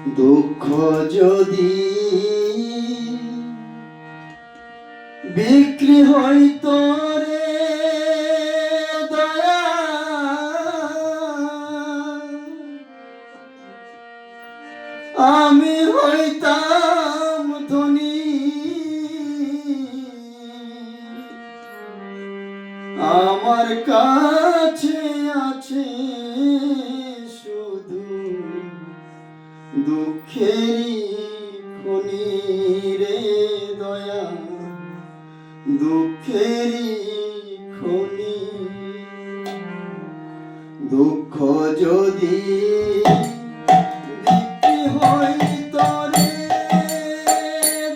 দুঃখ যদি বিক্রি হইতো রে দয়া, আমি হইতাম ধনী। আমার কাছে আছে শুধু দুঃখেরই খনি রে দয়া, দুঃখেরই খনি। দুঃখ যদি বিক্রি হইতো রে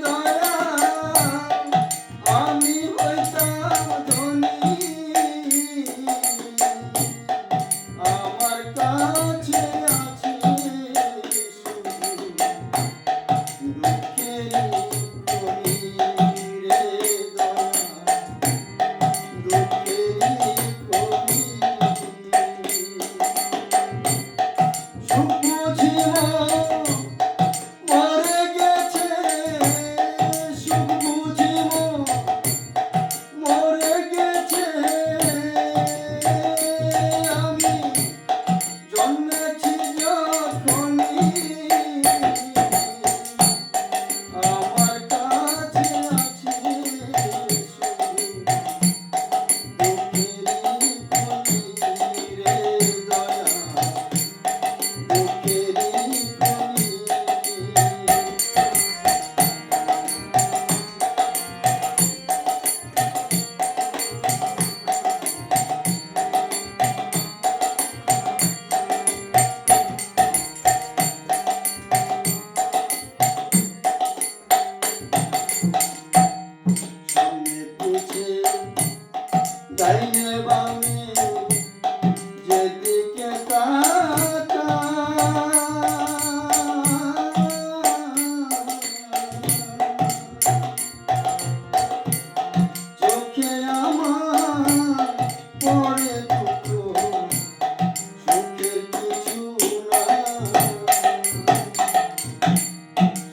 দয়া, আমি হইতাম ধনী। আমার কাছে আছে শুধু দুঃখেরই খনি রে দয়া, দুঃখেরই খনি। সুখ বুঝিব মরে গেছে, সুখ বুঝিব মরে গেছে, আমি জন্মেছি যখনই। আমার কাছে আছে ডাইনে বামে যেদিকে চোখে আমার পড়ে দুঃখ, সুখের কিছু না।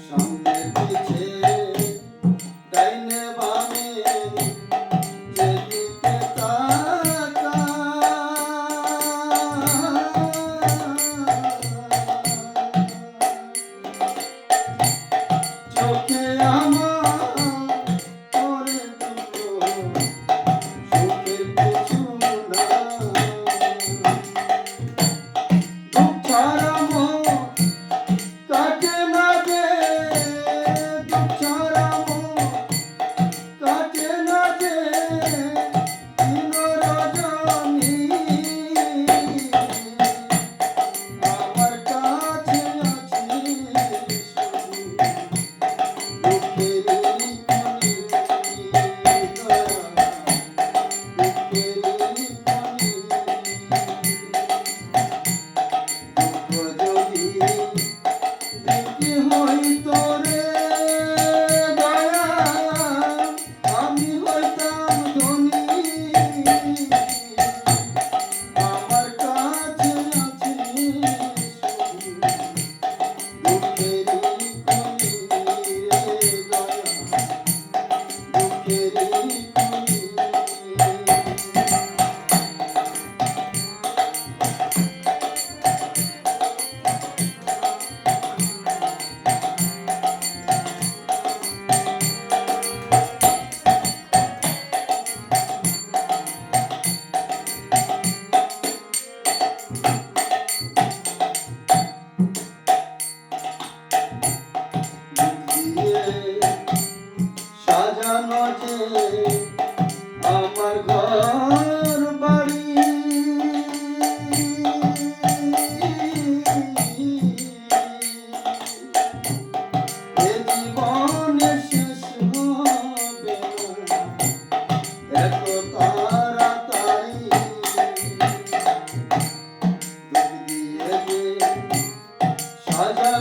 সামনে পিছে ডাইনে বামে যেদিকে চোখে আমার পড়ে দুঃখ, সুখের কিছু না। দুঃখ ছাড়া মন কাটে না যে, দুঃখ ছাড়া মন কাটে না যে দিন রজনী। আমার কাছে আছে দুঃখেরই খনি দয়া, দুঃখেরই খনি। দুঃখ যদি বিক্রি হইতো রে দয়া, আমি হইতাম ধনী। আমার কাছে আছে শুধু দুঃখেরই খনি রে দয়া, দুঃখেরই খনি। সাজানো যে আমার ঘর বাড়ি, এ জীবনে শেষ হবে না এত তাড়াতাড়ি। দুঃখ দিয়ে যে সাজা